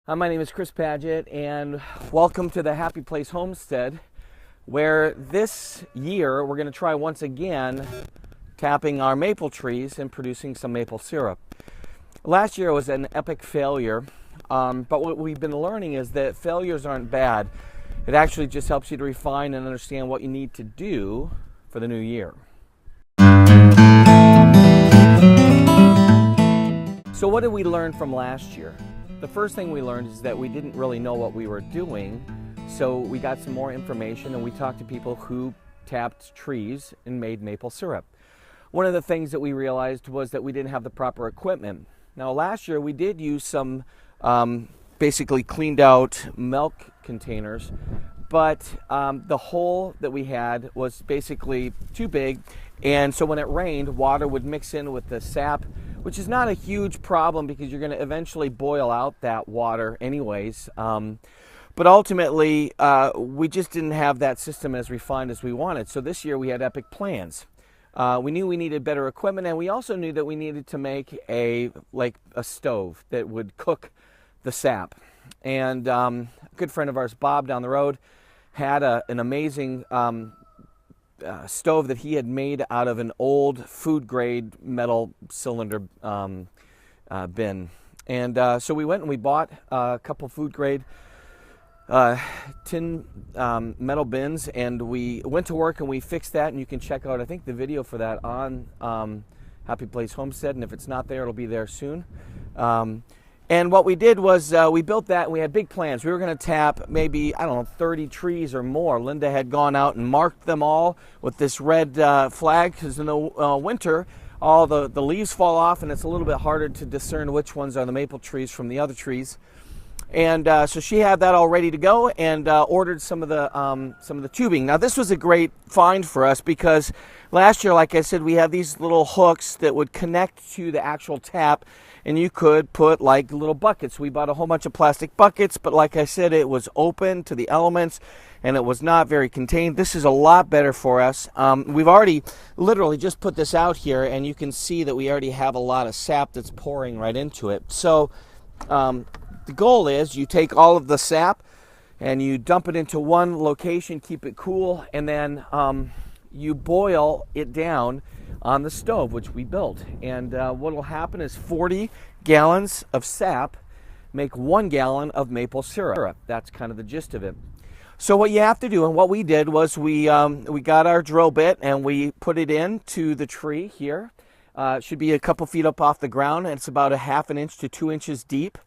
Hi, my name is Chris Paget, and welcome to the Happy Place Homestead, where this year we're going to try once again tapping our maple trees and producing some maple syrup. Last year was an epic failure, but what we've been learning is that failures aren't bad. It actually just helps you to refine and understand what you need to do for the new year. So what did we learn from last year? The first thing we learned is that we didn't really know what we were doing, so we got some more information and we talked to people who tapped trees and made maple syrup. One of the things that we realized was that we didn't have the proper equipment. Now last year we did use some basically cleaned out milk containers, but the hole that we had was basically too big, and so when it rained, water would mix in with the sap, which is not a huge problem because you're going to eventually boil out that water anyways. But ultimately, we just didn't have that system as refined as we wanted. So this year we had epic plans. We knew we needed better equipment, and we also knew that we needed to make a stove that would cook the sap. And a good friend of ours, Bob, down the road, had an amazing stove that he had made out of an old food grade metal cylinder bin. And so we went and we bought a couple food grade tin metal bins, and we went to work and we fixed that, and you can check out, I think, the video for that on Happy Place Homestead, and if it's not there, it'll be there soon. And what we did was we built that, and we had big plans. We were going to tap maybe, 30 trees or more. Linda had gone out and marked them all with this red flag, because in the winter, all the leaves fall off, and it's a little bit harder to discern which ones are the maple trees from the other trees. And so she had that all ready to go, and ordered some of the tubing. Now this was a great find for us because last year, like I said, we had these little hooks that would connect to the actual tap, and you could put like little buckets. We bought a whole bunch of plastic buckets, but like I said, it was open to the elements and it was not very contained. This is a lot better for us. We've already literally just put this out here, and you can see that we already have a lot of sap that's pouring right into it. So the goal is you take all of the sap and you dump it into one location, keep it cool, and then you boil it down on the stove, which we built. And what will happen is 40 gallons of sap make 1 gallon of maple syrup. That's kind of the gist of it. So what you have to do, and what we did was we got our drill bit and we put it into the tree here. It should be a couple feet up off the ground, and it's about a 1/2 inch to 2 inches deep.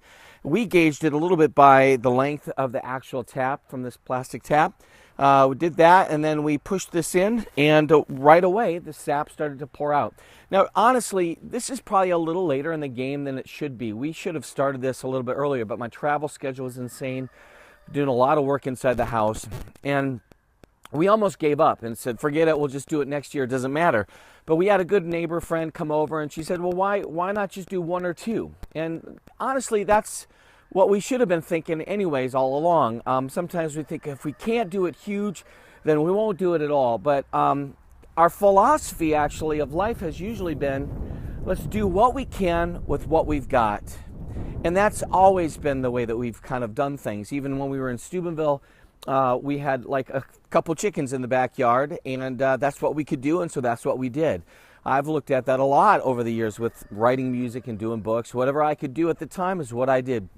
We gauged it a little bit by the length of the actual tap from this plastic tap. We did that, and then we pushed this in, and right away the sap started to pour out. Now honestly, this is probably a little later in the game than it should be. We should have started this a little bit earlier, but my travel schedule was insane, doing a lot of work inside the house, and we almost gave up and said, forget it, we'll just do it next year, it doesn't matter. But we had a good neighbor friend come over, and she said, well, why not just do 1 or 2? And honestly, that's what we should have been thinking anyways all along. Sometimes we think if we can't do it huge, then we won't do it at all. But our philosophy actually of life has usually been, let's do what we can with what we've got. And that's always been the way that we've kind of done things. Even when we were in Steubenville, we had like a couple chickens in the backyard, and that's what we could do, and so that's what we did. I've looked at that a lot over the years with writing music and doing books. Whatever I could do at the time is what I did.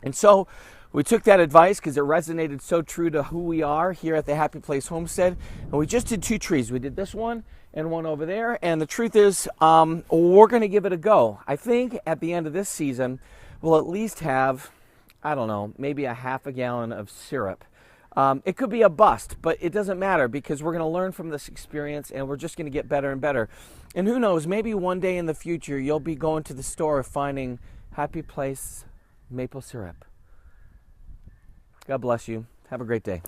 And so we took that advice because it resonated so true to who we are here at the Happy Place Homestead, and we just did 2 trees. We did this one and one over there, and the truth is we're going to give it a go. I think at the end of this season we'll at least have, maybe a 1/2 gallon of syrup. It could be a bust, but it doesn't matter because we're going to learn from this experience, and we're just going to get better and better. And who knows, maybe one day in the future you'll be going to the store finding Happy Place maple syrup. God bless you. Have a great day.